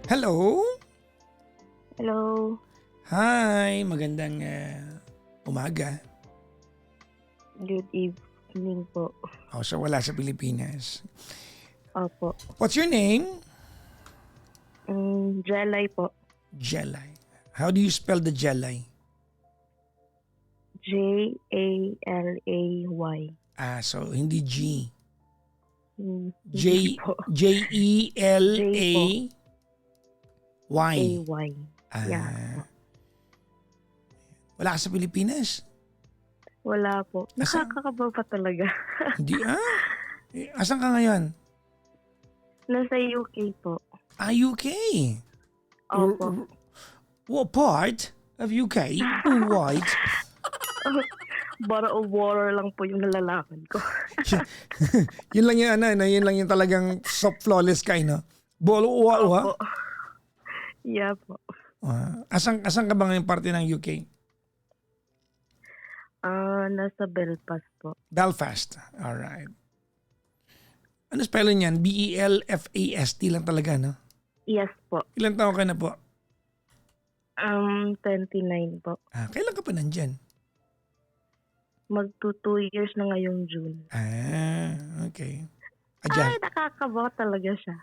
Hello? Hello. Hi, magandang umaga. Good evening po. Oh, so wala sa Pilipinas. Opo. What's your name? Jelay po. Jelay. How do you spell the Jelay? Jalay. So hindi G. Hindi po. Jelay. AY. Yeah. Wala ka sa Pilipinas? Wala po. Asa? Nakakakaba pa talaga. Hindi Asan ka ngayon? Nasa UK po. UK. Opo. What part of UK? White. Bottle of water lang po yung nalalaman ko. Yun lang yung yun lang yung talagang soft flawless ka, no? Bolo Opo. Yeah po. Asan ka ba ngayong parte ng UK? Nasa Belfast po. Belfast. Alright. Ano spelling yan? Belfast lang talaga, no? Yes po. Ilan taon ka na po? 29 po. Kailan ka pa nandyan? Magto 2 years na ngayong June. Okay. Ay, nakakaba talaga siya.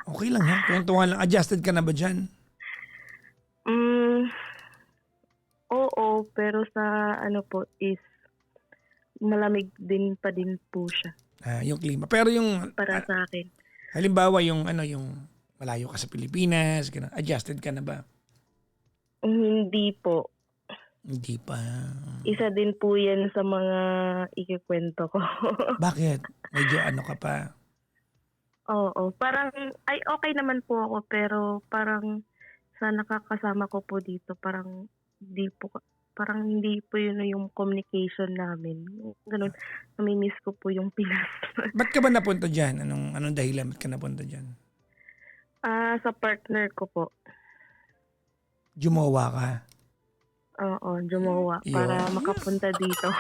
Okay lang yan. Kwentuhan lang. Adjusted ka na ba dyan? Oo, pero sa ano po is malamig din po siya Yung klima. Pero yung para sa akin. halimbawa yung yung malayo ka sa Pilipinas, ganun, adjusted ka na ba? Hindi po. Hindi pa. Isa din po yan sa mga ikikwento ko. Bakit? Medyo ka pa? Oo, parang ay okay naman po ako pero parang sa nakakasama ko po dito parang hindi po yun yung communication namin. Ganun, nami-miss ko po yung Pinas. Ba't ka ba napunta dyan? Anong dahilan? Ba't ka napunta dyan? Sa partner ko po. Jumawa ka? Oo, jumawa para makapunta dito.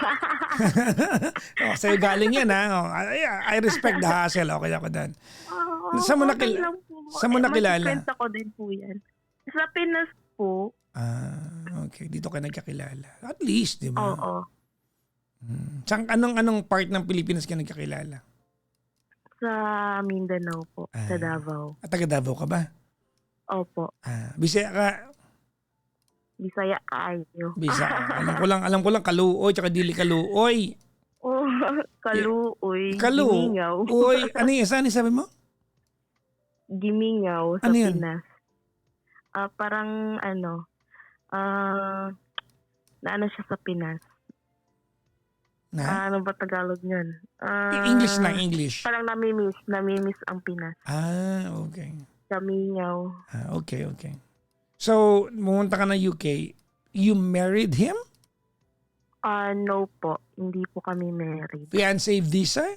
Sa'yo galing yan, I respect the hustle. Okay ako doon. Saan mo nakilala? Kwenta ko din po yan. Sa Pinas po. Okay. Dito ka nagkakilala. At least, di ba? Oo. Anong part ng Pilipinas ka nagkakilala? Sa Mindanao po. Sa Davao. At taga Davao ka ba? Opo. Bisaya ka? Bisaya kayo. Bisaya. Alam ko lang Kaluoy tsaka dili Kaluoy. Oh, Kaluoy. Kalu. Gimingaw. Uy, ano yun? Saan sabi mo? Gimingaw sa Ano yun? Pinas. Parang naano siya sa Pinas. Na? Ano ba Tagalog niyan? English lang, English. Parang namimiss ang Pinas. Okay. Gamingaw. Okay. So, pumunta ka na UK. You married him? No po. Hindi po kami married. Fiancé visa?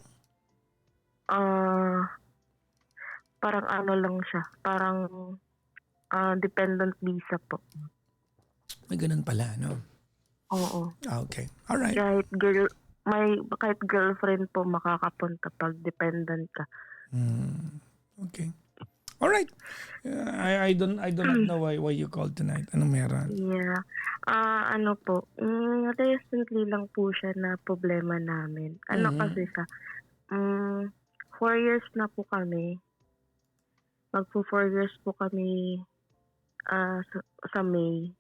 Parang ano lang siya. Parang dependent visa po. May ganun pala, no? Oo. Okay. Alright. Kahit girlfriend po makakapunta pag dependent ka. Okay. Alright. I don't know why you called tonight. Anong meron? Yeah. Ano po, recently lang po siya na problema namin. Kasi siya, 4 years na po kami. Magpo 4 years po kami sa May.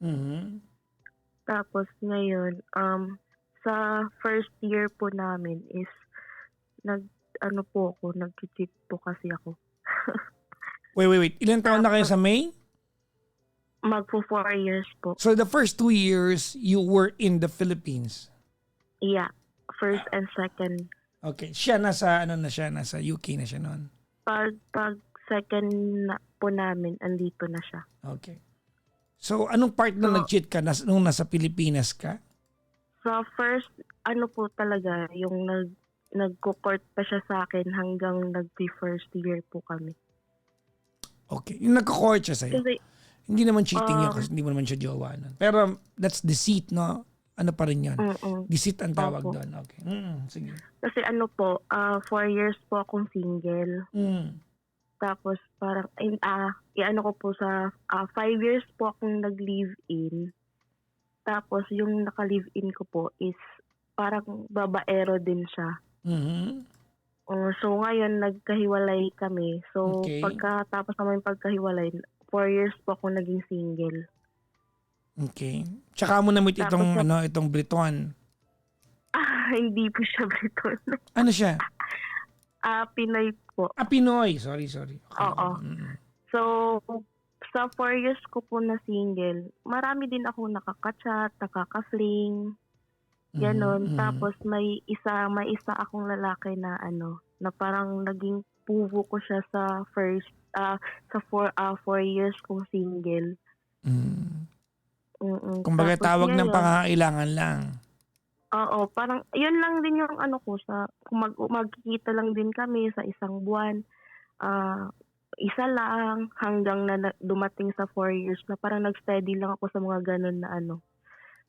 Tapos ngayon, sa first year po namin is nag-cheat po kasi ako. Wait. Ilan taon na kayo sa May? Magpo 4 years po. So the first 2 years, you were in the Philippines? Yeah. First and second. Okay. Siya nasa UK na siya noon? Pag second po namin, andito na siya. Okay. So anong part na nag-cheat ka nung nasa Pilipinas ka? Sa first, po talaga, yung nagko-court pa siya sa akin hanggang nag-first year po kami. Okay. Yung nagko-court siya sa'yo? Kasi, hindi naman cheating yun kasi hindi mo naman siya jowa nun. Pero that's deceit, no? Ano pa rin yun? Deceit ang tawag doon. Okay. Sige. Kasi 4 years po akong single. Tapos parang i-ano ko po sa 5 years po akong nag-live-in. Tapos yung naka-live-in ko po is parang babaero din siya. Mhm. So ngayon nagkahiwalay kami. So Okay. pagkatapos naman pagkahiwalay, 4 years po ako naging single. Okay. Tsaka mo na-meet Tapos itong itong Briton. hindi po siya Briton. Ano siya? Pinoy po. Pinoy. Sorry. Akala ko. Oo. So, sa 4 years ko po na single, marami din ako nakaka-chat, nakaka-fling, ganon. Tapos may isa akong lalaki na na parang naging puvo ko siya sa sa 4 years kong single. Kumbaga Tapos tawag ng ngayon, pangangailangan lang. oo, parang yun lang din yung ko sa kung magkikita lang din kami sa isang buwan. Isa lang hanggang na dumating sa 4 years na parang nag-steady lang ako sa mga ganun na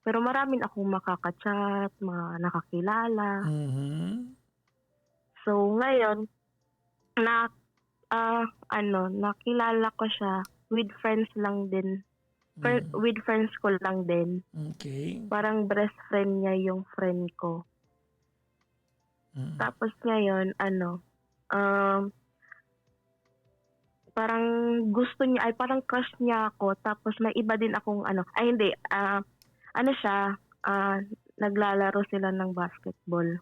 Pero marami akong makaka-chat, mga nakakilala. So ngayon nakilala ko siya with friends lang din. With friends ko lang din. Okay. Parang best friend niya yung friend ko. Tapos ngayon, parang gusto niya, parang crush niya ako. Tapos may iba din akong naglalaro sila ng basketball.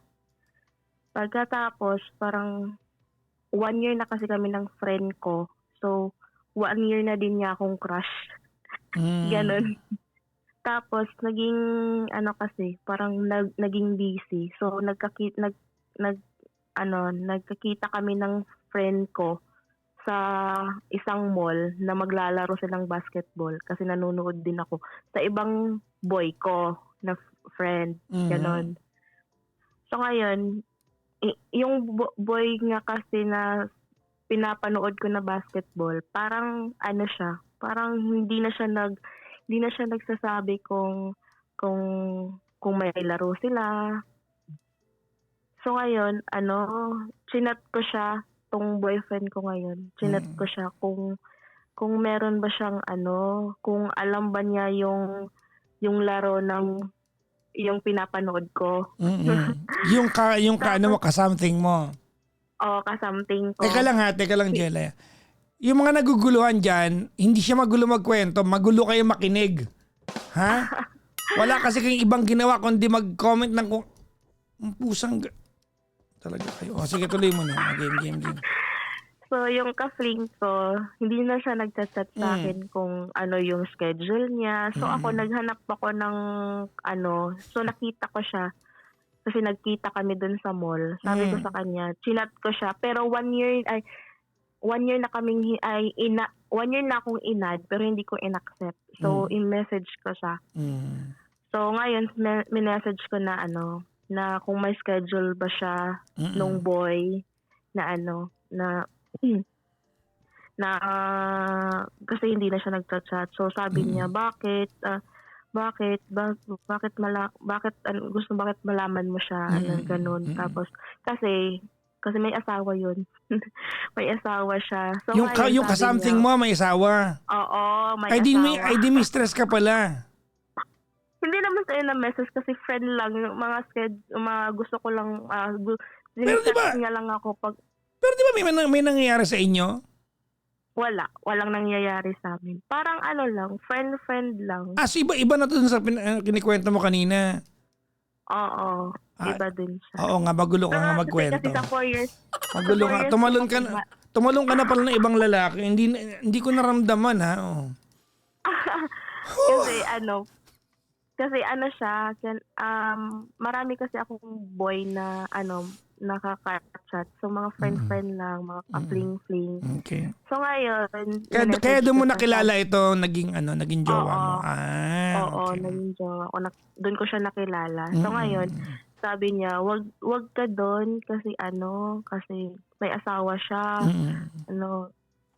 Pagkatapos, parang 1 year na kasi kami ng friend ko. So, 1 year na din niya akong crush. Ganon. Tapos naging parang naging busy. So nagkakita kami ng friend ko sa isang mall na maglalaro silang basketball kasi nanonood din ako sa ibang boy ko na friend. Ganon. So ngayon, yung boy nga kasi na pinapanood ko na basketball, parang siya, parang hindi na siya nagsasabi kung may laro sila. So ngayon, chinat ko siya, tong boyfriend ko ngayon. Chinat ko siya kung meron ba siyang kung alam ba niya yung laro ng yung pinapanood ko. Yung ka-something mo. Oo, ka-something ko. Teka lang, Jella. Yung mga naguguluhan dyan, hindi siya magulo magkwento, magulo kayo makinig. Ha? Wala kasi kayong ibang ginawa kundi mag-comment ng kung pusang talaga kayo. Sige, tuloy mo na. Game. So, yung ka-fling ko, hindi na siya nagchat-chat sa akin kung ano yung schedule niya. So, ako naghanap ako ng so nakita ko siya. Kasi nagkita kami dun sa mall. Sabi ko sa kanya, chinat ko siya. Pero 1 year na kaming 1 year na akong inad pero hindi ko in-accept. So, in-message ko siya. So, ngayon, minessage ko na na kung may schedule ba siya nung boy na kasi hindi na siya nagchat-chat. So, sabi niya, bakit malaman mo siya, ganun. Tapos, kasi may asawa yun. May asawa siya. So, Yung ka-something mo, may asawa. Oo, may asawa. Ay di mistress ka pala. Hindi naman sa'yo na message kasi friend lang. Yung mga gusto ko lang, Pero diba, niya lang ako pag... Pero di ba may nangyayari sa inyo? Walang nangyayari sa amin. Parang lang, friend lang. So iba na to sa kinikwento mo kanina. Oo, iba din siya. Oo nga, magulo ka nga magkwento. Kasi sa 4 years. Magulo ka. Tumalon ka na pala ng ibang lalaki. Hindi ko naramdaman ha. Oh. Kasi siya, marami kasi akong boy na nakaka-chat. So mga friend lang, mga ka-fling-fling. Okay. So ngayon, kaya doon mo nakilala ito, naging jowa mo. Oo, okay. naging jowa ko. Doon ko siya nakilala. So ngayon, sabi niya, wag ka doon kasi kasi may asawa siya.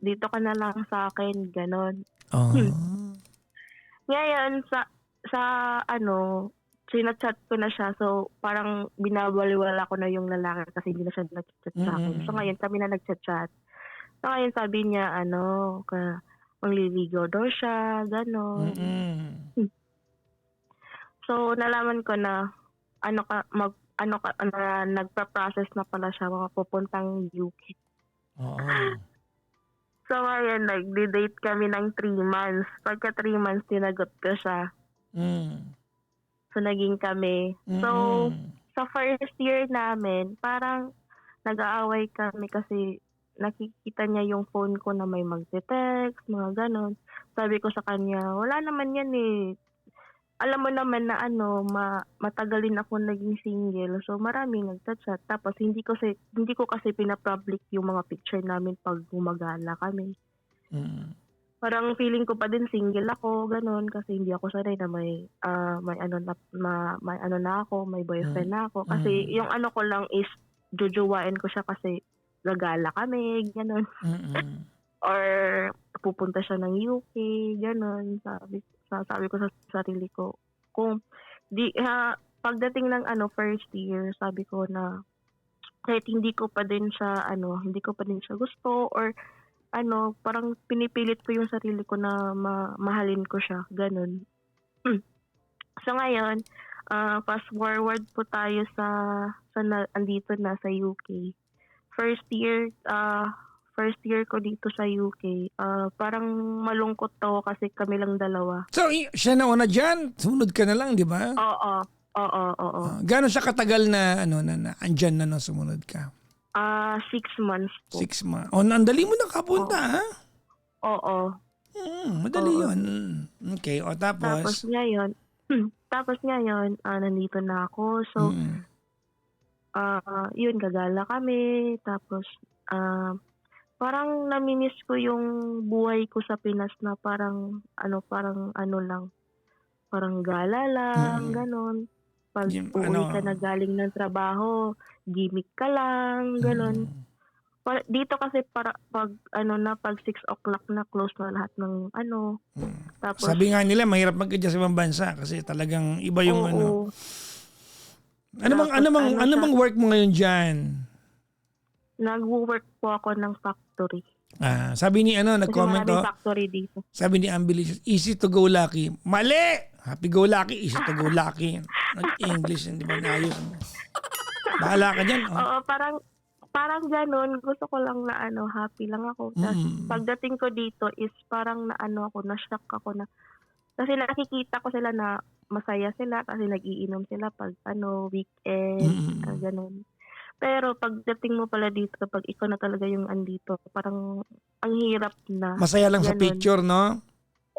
Dito ka na lang sa akin, ganon. Ngayon, chinachat ko na siya. So, parang binabaliwala ko na yung lalaki kasi hindi na siya nag-chat sa akin. So, ngayon kami na nag-chat. So ngayon sabi niya mangliligaw daw siya, gano'n. Mm. So nalaman ko na nagpa-process na pala siya mga pupuntang UK. Oo. So ngayon nagde-date kami ng 3 months. Pagka 3 months tinagot ko siya. Mm. So naging kami. So Mm. sa first year namin, parang nag-aaway kami kasi nakikita niya yung phone ko na may magte-text, mga gano'n. Sabi ko sa kanya, wala naman yan eh. Alam mo naman na matagal din ako naging single. So maraming nagchat-chat. Tapos hindi ko kasi pina-public yung mga picture namin pag gumagala kami. Mm. Parang feeling ko pa din single ako, gano'n, kasi hindi ako sanay na may ako, may boyfriend na ako. Kasi yung ko lang is jojowain ko siya kasi gagala kami, gano'n. Mm. Or pupunta siya ng UK, gano'n. Sabi ko sa sarili ko, kung pagdating ng first year, sabi ko na kahit hindi ko pa din siya gusto, or parang pinipilit ko yung sarili ko na mahalin ko siya, ganun. So ngayon, fast forward po tayo andito na sa UK. First year ko dito sa UK, parang malungkot to kasi kami lang dalawa. So, siya na una dyan. Sumunod ka na lang, di ba? Oo. Gano'n siya katagal na andyan na nung sumunod ka? 6 months po. 6 months. Ang dali mo nakapunta, ha? Oo. Madali Oo. yun. Okay, Tapos tapos? ngayon, nandito na ako. So, yun, gagala kami. Tapos, parang namimiss ko yung buhay ko sa Pinas na parang lang. Parang gala lang, ganon. Pag uuwi ka na galing ng trabaho, gimmick ka lang, ganon. Dito kasi pag 6 o'clock na close na lahat ng Tapos, Sabi nga nila, mahirap mag-adjust sa ibang bansa kasi talagang iba yung oo. Ano bang work mo ngayon dyan? Nag-work po ako ng factory. Sabi ni Kasi nag-comment maraming factory dito. sabi ni Ambilicious, easy to go lucky. Mali! Happy go lucky, easy to go lucky. Nag-English, hindi ba naayos mo? Bahala ka dyan. Oo, parang ganun. Gusto ko lang na happy lang ako. Tapos pagdating ko dito is parang na-shock ako na. Kasi nakikita ko sila na masaya sila kasi nag-iinom sila pag weekend, ganun. Pero pagdating mo pala dito, pag ikaw na talaga yung andito, parang ang hirap na. Masaya lang ganun. sa picture, no?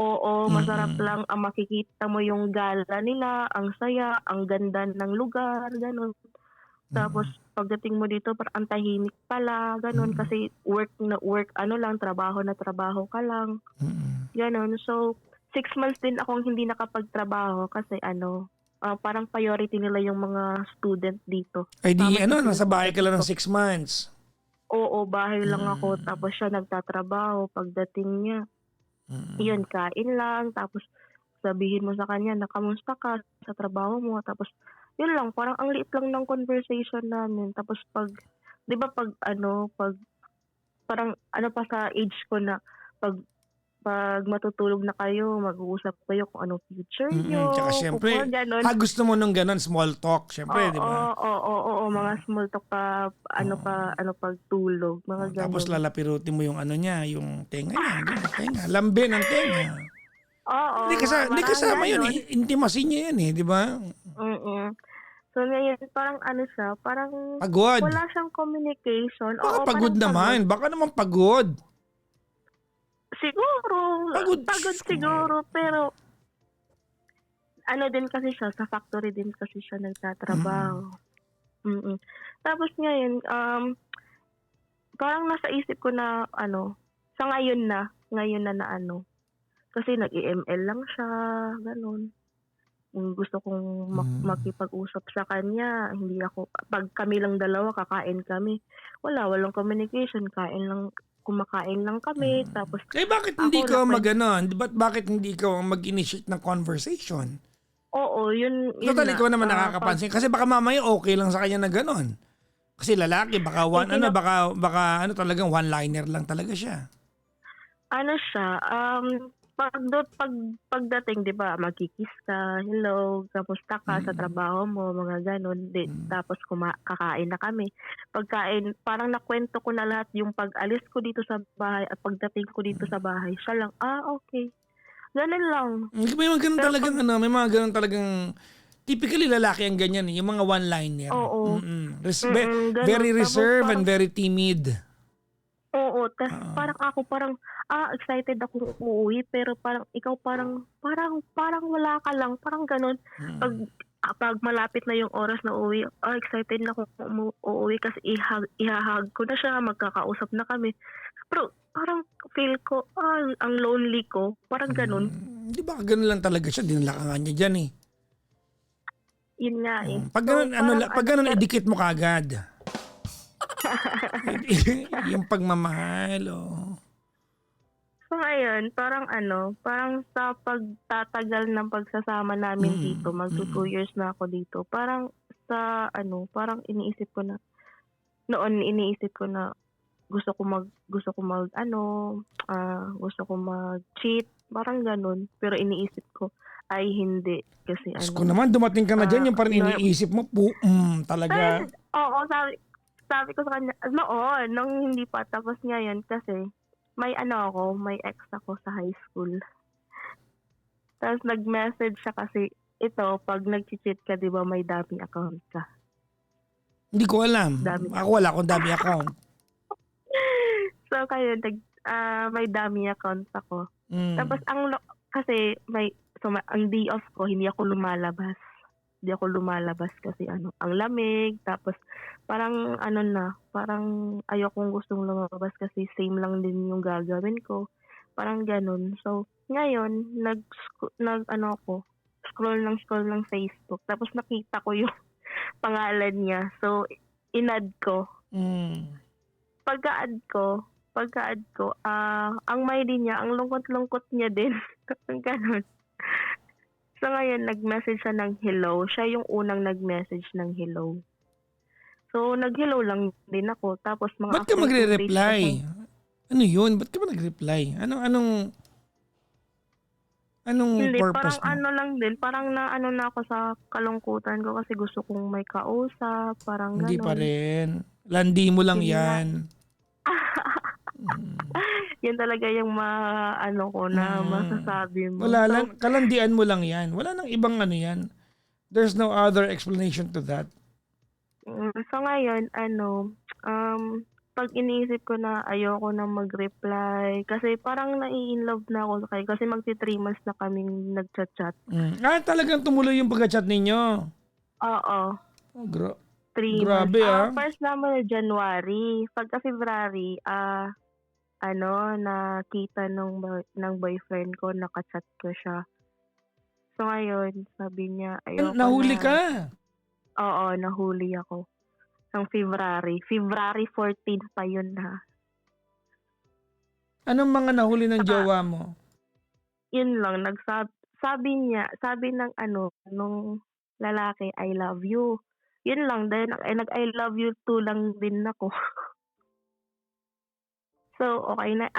Oo, masarap lang ang makikita mo yung gala nila, ang saya, ang ganda ng lugar, ganun. Tapos pagdating mo dito, parang ang tahimik pala, ganun, kasi work lang, trabaho na trabaho ka lang. Ganun. So, 6 months din akong hindi nakapagtrabaho kasi parang priority nila yung mga student dito. Ay di nasa bahay ka lang ng 6 months. Oo, bahay lang ako. Tapos siya nagtatrabaho. Pagdating niya, yun, kain lang. Tapos sabihin mo sa kanya na kamusta ka sa trabaho mo. Tapos yun lang, parang ang liit lang ng conversation namin. Tapos di ba parang pa sa age ko na pag matutulog na kayo, mag-uusap kayo kung anong future nyo. Tsaka syempre, gusto mo nung ganun, small talk, syempre, di ba? Oo, mga small talk pagtulog, mga ganun. Tapos lalapirutin mo yung niya, yung tenga niya, tenga, lambe ng tenga. Oo. Hindi kasama yun eh, intimacy niya yun eh, di ba? So ngayon, parang siya, parang pagod. Wala siyang communication. Baka pagod naman, baka naman pagod. Siguro, pagod siguro, pero din kasi siya, sa factory din kasi siya nagtatrabaho. Tapos ngayon, parang nasa isip ko na sa ngayon na kasi nag-EML lang siya, ganun. Gusto kong makipag-usap sa kanya, hindi ako, pag kami lang dalawa, kakain kami. Walang communication, kumakain lang kami, tapos bakit hindi ka bakit hindi ka mag-initiate ng conversation? Oo, yun Total, ikaw naman nakakapansin. Kasi baka mamaya okay lang sa kanya na gano'n. Kasi lalaki, baka Eh, baka talagang one-liner lang talaga siya. ano siya, pagdating, 'di ba, magki-kiss ka, "Hello, kamusta ka sa Mm. trabaho mo?" Mga gano'n. Tapos kakain na kami. Pagkain, parang nakwento ko na lahat yung pag-alis ko dito sa bahay at pagdating ko dito sa bahay. Siya lang, "Okay." Gano'n lang. May mga ganun Pero 'pag talagang may mga ganun talagang typically lalaki ang ganyan eh, yung mga one-liner. oo, gano'n. Very Tapos reserved and parang very timid. oo, tas Oo. parang ako parang, excited akong uuwi pero parang ikaw parang wala ka lang, parang gano'n. 'Pag Mm. 'pag malapit na yung oras na uuwi, excited na akong uuwi kasi iha-hug ko na siya, magkakausap na kami. Pero parang feel ko, ang lonely ko, parang gano'n. 'Di ba ganun lang talaga siya, dinala ka nga niya diyan eh. Yun nga, eh. Pag So, ganun parang pag ano ganun pero idikit mo kaagad. Yung pagmamahal, oh. so ngayon, parang sa pagtatagal ng pagsasama namin dito, Mm. magtu 2 years na ako dito, parang parang iniisip ko na gusto ko mag-cheat, parang gano'n. Pero iniisip ko, ay hindi, kasi Diyos ko naman, dumating ka na diyan, yung parang nor iniisip mo, talaga. oo, sabi ko sa kanya noon, nung hindi pa. Tapos ngayon kasi may ex ako sa high school. Tapos nag-message siya kasi ito 'pag nagche-cheat ka, 'di ba, may dummy account ka, Hindi ko alam. dummy Ako ac wala akong dummy account. So kayo may dummy account ako. Tapos Mm. kasi ang day off ko hindi ako lumalabas. Hindi ako lumalabas kasi ang lamig, tapos parang parang gustong lumabas kasi same lang din yung gagawin ko, parang gano'n. So, ngayon ako, scroll ng Facebook tapos nakita ko yung pangalan niya. So, in-add ko. Mm. Pagka-add ko ang my day niya ang lungkot-lungkot niya din, gano'n. So ngayon nag-message siya ng hello, siya yung unang nag-message ng hello. So nag-hello lang din ako, tapos mga Ba't ka after 2 days pa siyang magre-reply? Ano yun? Ba't ka ba nag-reply? Anong hindi, purpose parang mo? lang din, parang na ako sa kalungkutan ko kasi gusto kong may kausap, parang Hindi pa gano'n. rin. Landi mo lang Yun nga. yan. Mm. Yun talaga yung ko na Mm. masasabi mo. Wala lang, So, kalandian mo lang yan. Wala nang ibang yan. There's no other explanation to that. so ngayon um, 'pag iniisip ko na ayoko na mag-reply kasi parang nai-inlove na ako sa kanya kasi magti 3 months na kaming nagcha-chat. Talagang tumuloy yung pagka-chat ninyo. Oo, Oh, 3 months. grabe ah. First naman na January, pagka February, nakita ng boyfriend ko, naka-chat ko siya. So ngayon sabi niya ayoko Nahuli ka. na. Oo, nahuli ako ng February 14 pa yun, ha. Anong mga nahuli ng Saka jowa mo? yun lang, sabi ng nung lalaki, "I love you." Yun lang, then nag-I love you too lang din ako. So, okey na,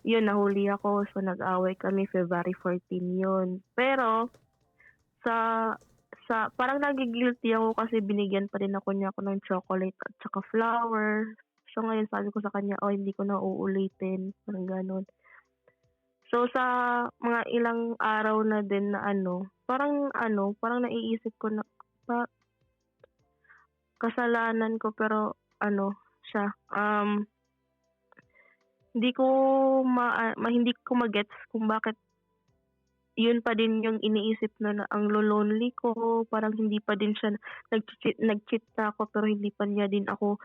yun nahuli ako, so nag-away kami February 14 yun. Pero sa parang nagi-guilty ako kasi binigyan pa rin ako ng chocolate at saka flower. So ngayon sabi ko sa kanya, "Oh, hindi ko na uulitin." Parang gano'n. So sa mga ilang araw na din na parang naiisip ko na pa kasalanan ko pero siya, hindi ko hindi ko ma-gets kung bakit yun pa din yung iniisip na ang lonely ko, parang hindi pa din siya nag-cheat na ako pero hindi pa niya din ako,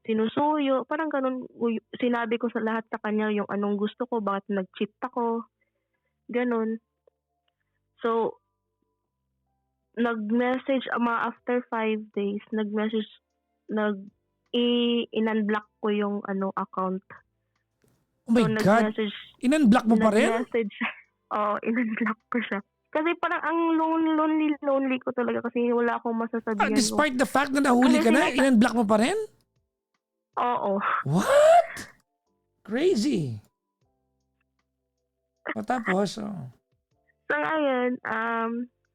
sinusuyo, parang gano'n. Sinabi ko sa lahat sa kanya yung anong gusto ko, bakit nag-cheat ako, gano'n. So, nag-message mga after 5 days, nag in-unblock ko yung account. Oh my So God. nag-message In-unblock mo pa rin? nag-message oo, in-unblock ko siya. Kasi parang ang lonely ko talaga kasi wala akong masasabihan ko. Despite the fact na nahuli ka na, in-unblock mo pa rin? Oo. What? Crazy. O tapos, So ngayon,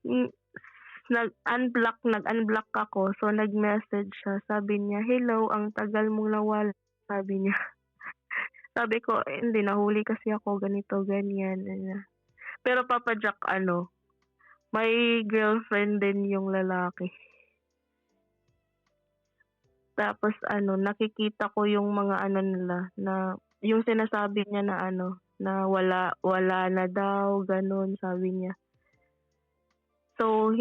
mm, nag-unblock ako. So nag-message siya. Sabi niya, "Hello, ang tagal mong nawala." Sabi niya. Sabi ko, hindi, nahuli kasi ako, ganito, ganyan. Ganyan. Pero Papa Jack, may girlfriend din yung lalaki. Tapos nakikita ko yung mga nila na yung sinasabi niya na na wala na daw, ganun sabi niya. So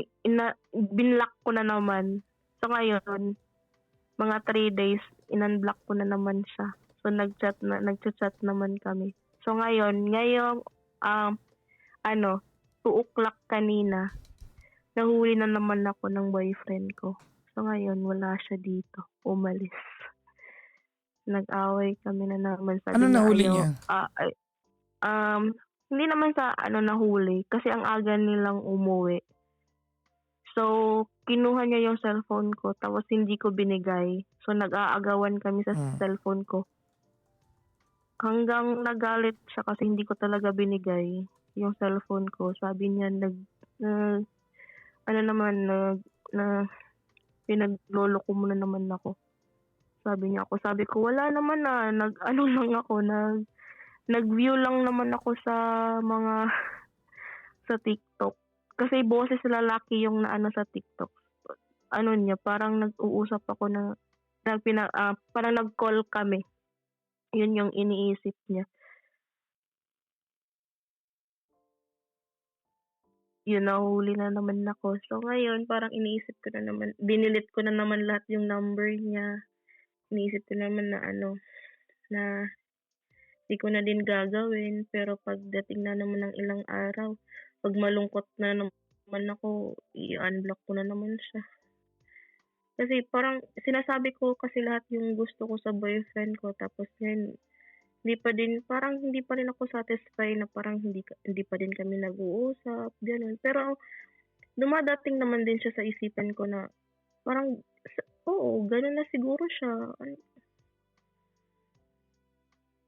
binlock ko na naman. So ngayon, mga 3 days in-unblock ko na naman siya. So nagchat naman kami. So ngayon 2 o'clock kanina, nahuli na naman ako ng boyfriend ko. So ngayon wala siya dito, umalis. Nag-away kami na naman. Sabi ano niya nahuli ayaw, niya? hindi naman sa nahuli kasi ang aga nilang umuwi. So kinuha niya yung cellphone ko tapos hindi ko binigay. So nag-aagawan kami sa cellphone ko. Hanggang nagalit siya kasi hindi ko talaga binigay yung cellphone ko. Sabi niya pinaglolo ko muna naman ako. Sabi ko wala naman nag-view lang naman ako sa mga sa TikTok. Kasi boses lalaki yung sa TikTok. Niya, parang nag-uusap ako parang nag-call kami. Yun yung iniisip niya. Yun, nahuli na naman ako. So ngayon, parang iniisip ko na naman, dinilit ko na naman lahat yung number niya. Iniisip ko naman na di ko na din gagawin. Pero pagdating na naman ng ilang araw, pag malungkot na naman ako, i-unblock ko na naman siya. Kasi parang sinasabi ko kasi lahat yung gusto ko sa boyfriend ko. Tapos ngayon, hindi pa rin ako satisfied na parang hindi pa din kami nag-uusap, gano'n. Pero dumadating naman din siya sa isipan ko na parang, oo, gano'n na siguro siya.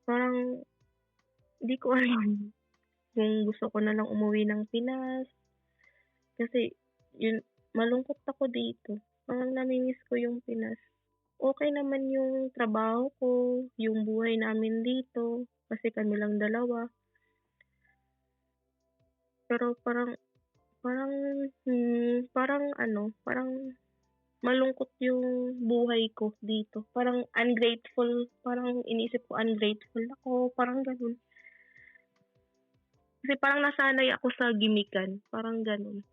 Parang, hindi ko alam kung gusto ko na lang umuwi ng Pinas. Kasi, malungkot ako dito. Parang namimiss ko yung Pinas. Okay naman yung trabaho ko, yung buhay namin dito, kasi kami lang dalawa. Pero parang malungkot yung buhay ko dito. Parang ungrateful, parang iniisip ko ungrateful ako, parang ganun. Kasi parang nasanay ako sa gimikan, parang ganun.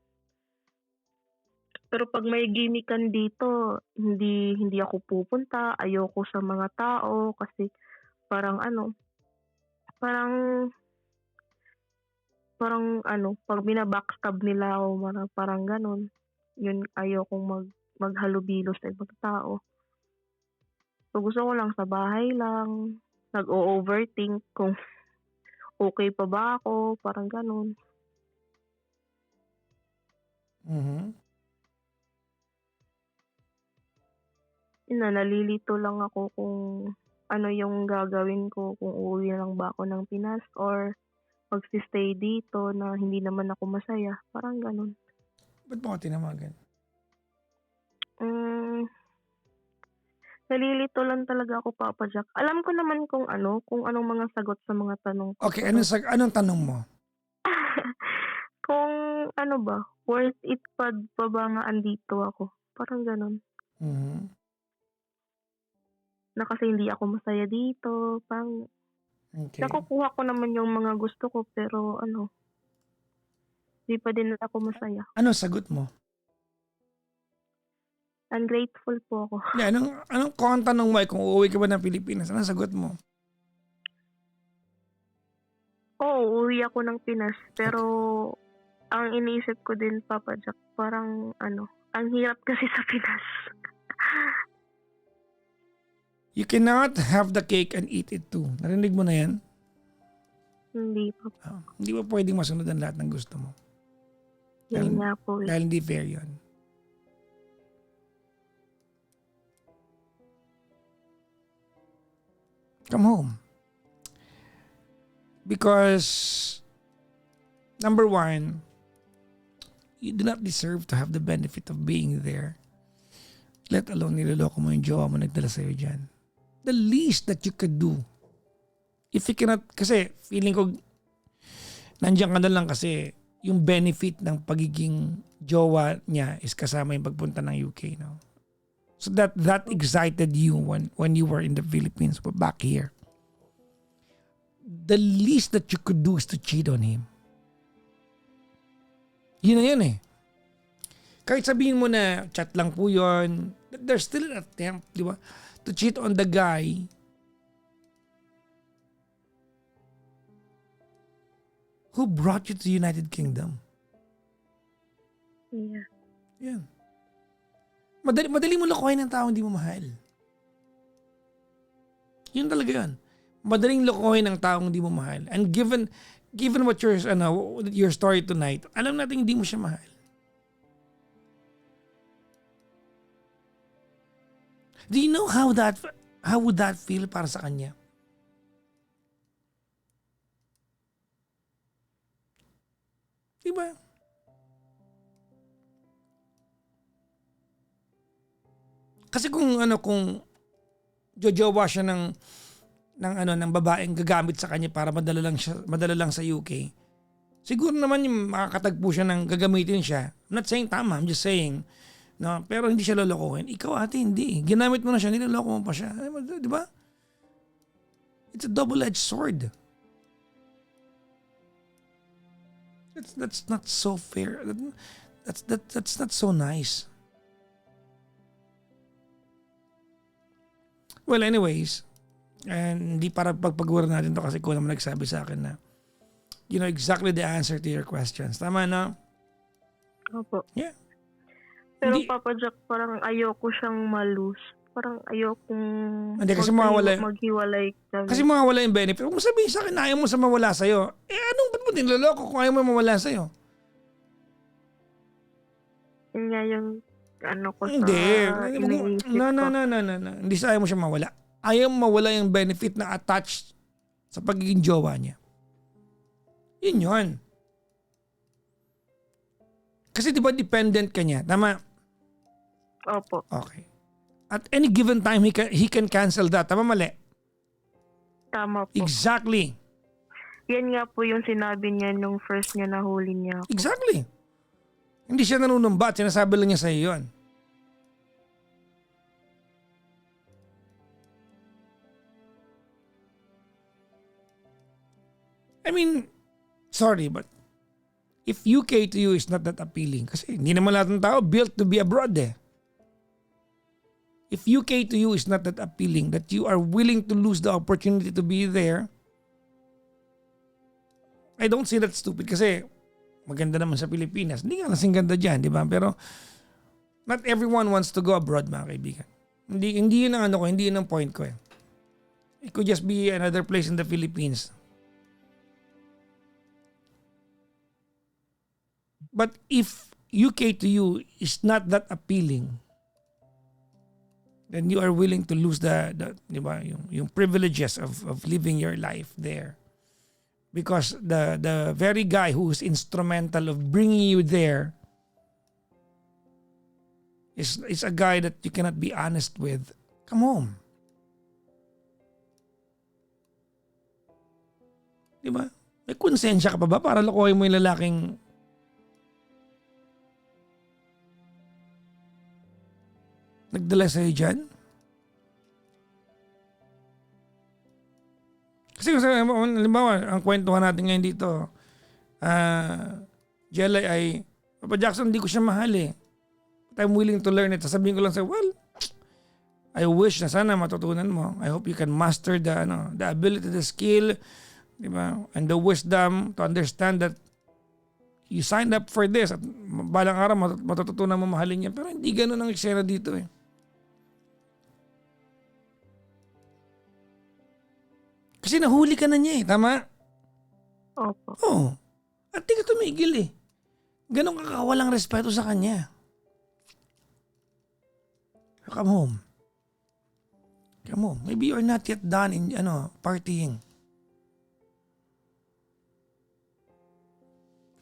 Pero pag may gimikan dito, hindi ako pupunta, ayoko sa mga tao kasi parang pag binabackstab nila ako, parang ganun. Yun, ayokong maghalubilo sa ibang tao. So gusto ko lang sa bahay lang, nag-o-overthink kung okay pa ba ako, parang ganun. Nalilito lang ako kung ano yung gagawin ko, kung uuwi lang ba ako ng Pinas or magsistay dito na hindi naman ako masaya. Parang ganun. Ba't mo ka tinawagan? Nalilito lang talaga ako, Papa Jack. Alam ko naman kung anong mga sagot sa mga tanong ko. Okay, anong tanong mo? Kung worth it pa ba nga andito ako? Parang ganun. Na kasi hindi ako masaya dito. Parang Okay. nakukuha ko naman yung mga gusto ko pero hindi pa din ako masaya. Ano sagot mo? Ungrateful po ako. Anong kung ang tanong mo ay kung uuwi ka ba ng Pilipinas? Anong sagot mo? Oo, uuwi ako ng Pinas. Pero ang iniisip ko din, Papa Jack, parang ang hirap kasi sa Pinas. You cannot have the cake and eat it too. Narinig mo na yan? Hindi pa. Hindi ba pwedeng masunod ang lahat ng gusto mo? Yun nga po eh. Dahil hindi fair yun. Come home. Because, number one, you do not deserve to have the benefit of being there. Let alone niloloko mo yung jowa mo nagdala sa'yo dyan. The least that you could do, if you cannot, kasi feeling ko, nandiyan ka na lang kasi yung benefit ng pagiging jowa niya is kasama yung pagpunta ng UK. No? So that excited you when you were in the Philippines, but back here. The least that you could do is to cheat on him. Yun na yun eh. Kahit sabihin mo na chat lang po yun, there's still an attempt, di ba? To cheat on the guy who brought you to the United Kingdom. Yeah. Yan. Madali mo lokohin ng tao hindi mo mahal. Yun talaga yun. Madaling lokohin ng taong hindi mo mahal. And given what your story tonight, alam natin hindi mo siya mahal. Do you know how would that feel para sa kanya? Diba? Kasi kung jojowa siya ng babaeng gagamit sa kanya para madala lang sa UK. Siguro naman yung makakatagpo siya ng gagamitin siya. I'm not saying tama, I'm just saying, no, pero hindi siya lolokohin. Ikaw ate, hindi. Ginamit mo na siya, niloloko mo pa siya. Di ba? It's a double-edged sword. That's not so fair. That's not so nice. Well, anyways, and hindi para pagpagura natin to kasi ko naman nagsabi sa akin na you know exactly the answer to your questions. Tama na? Opo. Yeah. Pero Hindi- Papa Jack, parang ayoko siyang malus. Parang ayokong Hindi, kasi mawawala- maghiwalay kami. Kasi mawawala yung benefit. Huwag mo sabihin sa akin na ayaw mo sa mawala sa'yo. Ba't mo niloloko kung ayaw mo mawala sa'yo? Yun nga yung ko Hindi. sa iniisip No. ko. Hindi sa ayaw mo siya mawala. Ayaw mawala yung benefit na attached sa pagiging jowa niya. Yun yun. Kasi di ba dependent ka niya? Tama? Opo. Okay. At any given time, he can cancel that. Tama mali? Tama po. Exactly. Yan nga po yung sinabi niya nung first niya nahuli niya ako. Exactly. Hindi siya nanunumbat. Sinasabi lang niya sa iyo yun. I mean, sorry, but if UK to you is not that appealing, kasi hindi naman lahat ng tao built to be abroad eh. If UK to you is not that appealing, that you are willing to lose the opportunity to be there, I don't say that stupid kasi maganda naman sa Pilipinas. Hindi nga lasing ganda dyan, di ba? Pero not everyone wants to go abroad, mga kaibigan. Hindi yun ang hindi yun ang point ko eh. It could just be another place in the Philippines. But if UK to you is not that appealing, then you are willing to lose the di ba, yung privileges of living your life there. Because the very guy who is instrumental of bringing you there is a guy that you cannot be honest with. Come home. Di ba? May konsensya ka pa ba para lokohin mo yung lalaking nagdala sa'yo dyan? Kasi halimbawa, ang kwentuhan natin ngayon dito, Jelay ay, Papa Jackson, hindi ko siya mahal eh. But I'm willing to learn it. Sasabihin ko lang sa'yo, well, I wish na sana matutunan mo. I hope you can master the ability, the skill, di ba? And the wisdom to understand that you signed up for this at balang araw matututunan mo mahalin niya. Pero hindi ganun ang eksena dito eh. Kasi nahuli ka na niya eh, tama? Opo. Oo. At di ka tumigil eh. Ganon ka kawalang respeto sa kanya. Come home. Come home. Maybe you're not yet done in partying.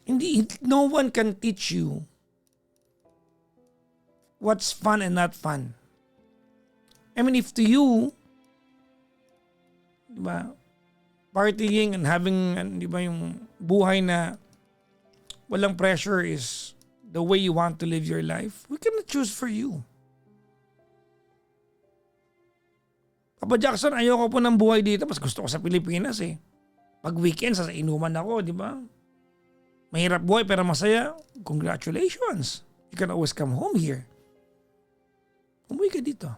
Hindi, no one can teach you what's fun and not fun. I mean, if to you, di ba, partying and having, di ba, yung buhay na walang pressure is the way you want to live your life, we cannot choose for you. Papa Jackson, ayoko po ng buhay dito, mas gusto ko sa Pilipinas eh. Pag weekend, sa inuman ako, di ba? Mahirap buhay pero masaya. Congratulations. You can always come home here. Umuwi ka dito.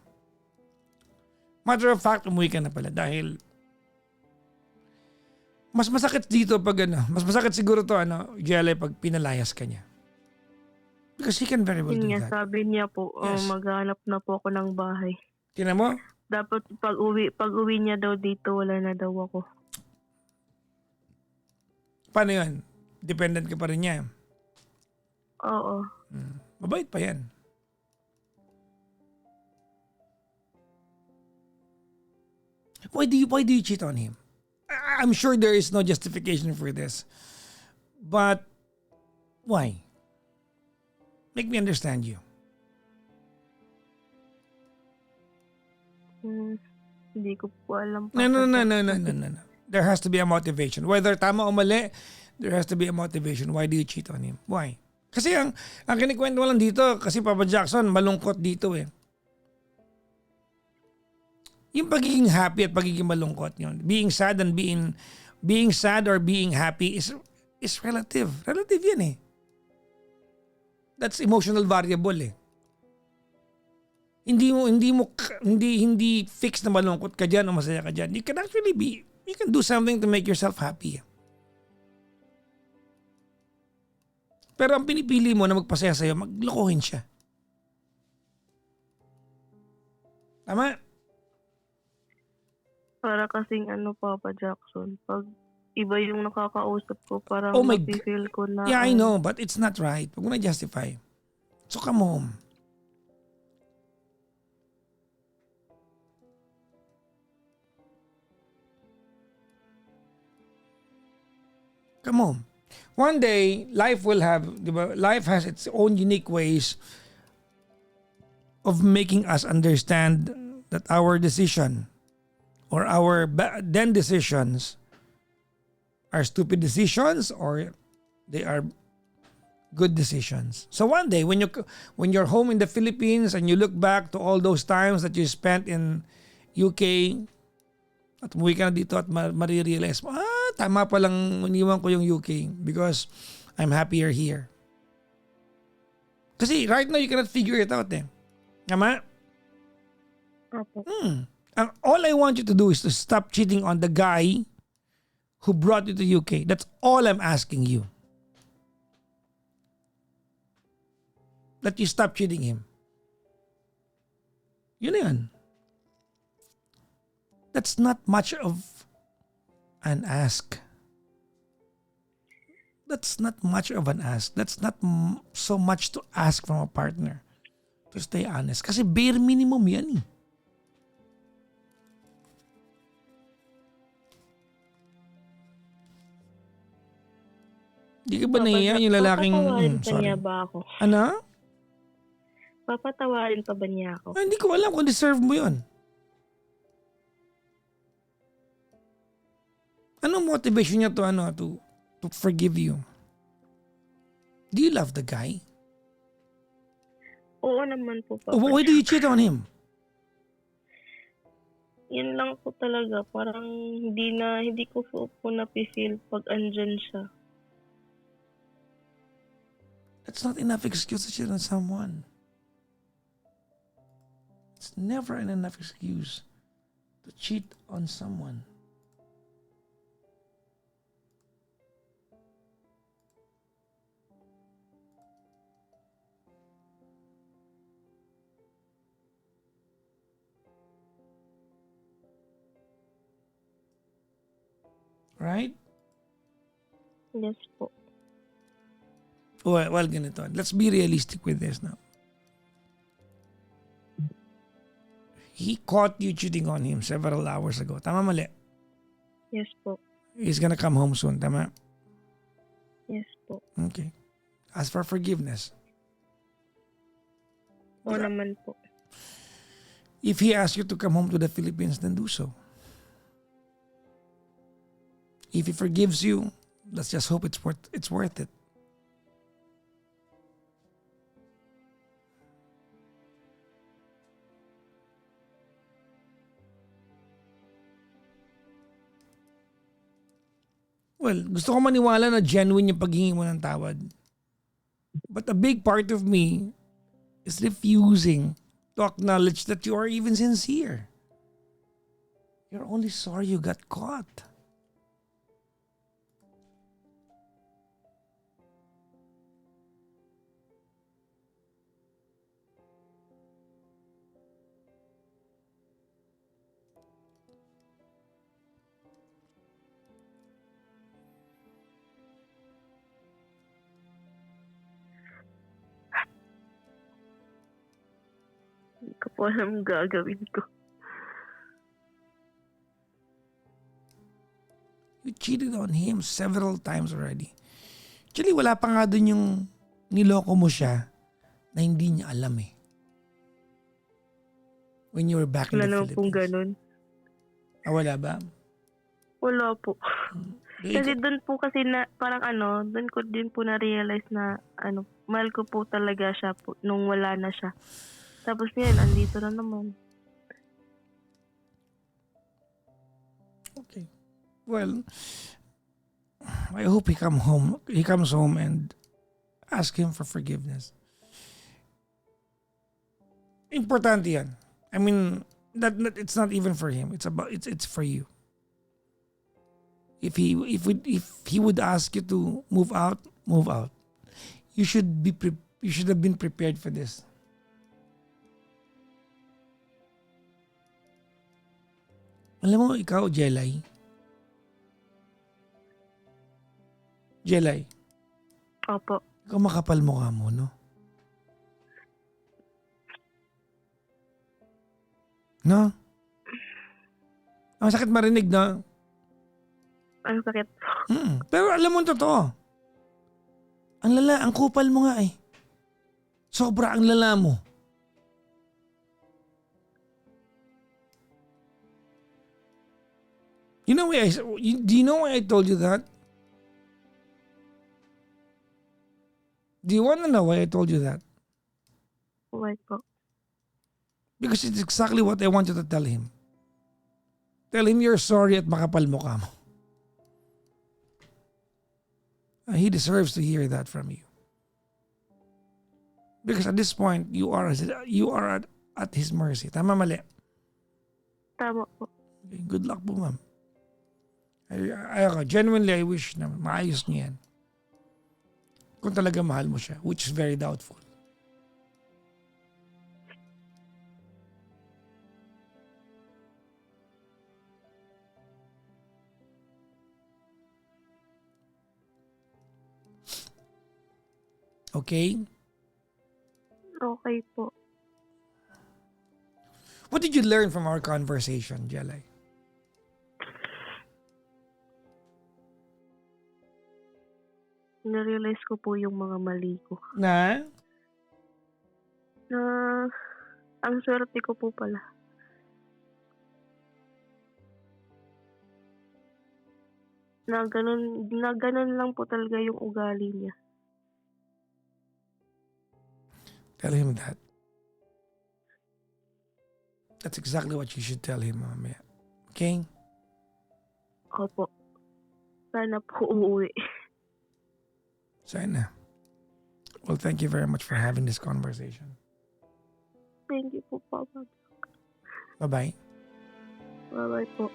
Matter of fact, umuwi ka na pala dahil mas masakit dito pag mas masakit siguro to Jelly, pag pinalayas ka niya. Because he can very well do that. Sabi niya po, Yes. maghanap na po ako ng bahay. Tingnan mo? Dapat pag uwi niya daw dito, wala na daw ako. Paano yun? Dependent ka pa rin niya. Oo. Mabait pa yan. Why do you cheat on him? I'm sure there is no justification for this. But why? Make me understand you. Hindi ko po alam. No. There has to be a motivation. Whether tama o mali, there has to be a motivation. Why do you cheat on him? Why? Kasi ang kinikwento mo lang dito, kasi Papa Jackson, malungkot dito eh. Yung pagiging happy at pagiging malungkot yun. Being sad and being sad or being happy is relative. Relative yan eh. That's emotional variable eh. Hindi fixed na malungkot ka diyan o masaya ka diyan. You can do something to make yourself happy. Pero ang pinipili mo na magpasaya sa'yo, maglokohin siya. Tama? Para kasing Papa Jackson, pag iba yung nakakausap ko, parang Oh my feel ko na... Yeah, I know, but it's not right. Huwag mo na justify. So come home. Come home. One day, life has its own unique ways of making us understand that our decision or our then decisions are stupid decisions or they are good decisions. So one day when you're home in the Philippines and you look back to all those times that you spent in UK at umuwi ka na dito at marirealize mo, tama palang iniwan ko yung UK because I'm happier here. Kasi right now you cannot figure it out eh. Tama? Opo. All I want you to do is to stop cheating on the guy who brought you to UK. That's all I'm asking you. That you stop cheating him. Yun na yun. That's not much of an ask. That's not much of an ask. That's not so much to ask from a partner. To stay honest. Kasi bare minimum yan eh. Di ka ba nahiya yung lalaking... Papatawarin pa sorry. niya ba ako? Ano? Papatawarin pa ba niya ako? Hindi ko alam kung deserve mo yun. Anong motivation niya to forgive you? Do you love the guy? Oo naman po, Papa. Why do you cheat on him? Yun lang po talaga. Parang hindi ko po napifeel pag andyan siya. That's not enough excuse to cheat on someone. It's never an enough excuse to cheat on someone. Right? Yes po. Well, ganito. Let's be realistic with this now. He caught you cheating on him several hours ago. Tama mali? Yes po. He's gonna come home soon. Tama? Yes po. Okay. Ask for forgiveness. Oo naman po. If he asks you to come home to the Philippines, then do so. If he forgives you, let's just hope it's worth it. Well, gusto ko maniwala na genuine yung paghingi mo ng tawad. But a big part of me is refusing to acknowledge that you are even sincere. You're only sorry you got caught. Hindi ko po alam gagawin ko. You cheated on him several times already. Actually, wala pa nga dun yung niloko mo siya na hindi niya alam eh. When you were back in Wala the naman pong Philippines. ganun. Wala ba? Wala po. Eh, Kasi doon po kasi na, parang doon ko din po na-realize na, mahal ko po talaga siya po nung wala na siya. Tapos ngayon, andito na naman. Okay. Well, I hope he comes home and ask him for forgiveness. Importante yan. I mean, it's not even for him. It's for you. If he would ask you to move out, move out. You should have been prepared for this. Alam mo, ikaw, Jelay. Jelay, Opo. ikaw makapal mukha mo, no? No? Ang sakit marinig, no? Ang sakit. Pero alam mo ang totoo. Ang kupal mo nga eh. Sobra ang lala mo. Do you know why I told you that? Do you want to know why I told you that? Why po? Because it's exactly what I want you to tell him. Tell him you're sorry at makapal mukha mo. He deserves to hear that from you. Because at this point, you are at his mercy. Tama mali? Tama po. Okay, good luck po, ma'am. Genuinely, I wish na maayos niya yan. Kung talaga mahal mo siya, which is very doubtful. Okay? Okay po. What did you learn from our conversation, Jelay? Na-realize ko po yung mga mali ko. Na? Na ang swerte ko po pala. Na ganun lang po talaga yung ugali niya. Tell him that. That's exactly what you should tell him, mamaya. Okay? Opo. Sana po uuwi. Sana. Well, thank you very much for having this conversation. Thank you po, Papa. Bye-bye. Bye-bye po.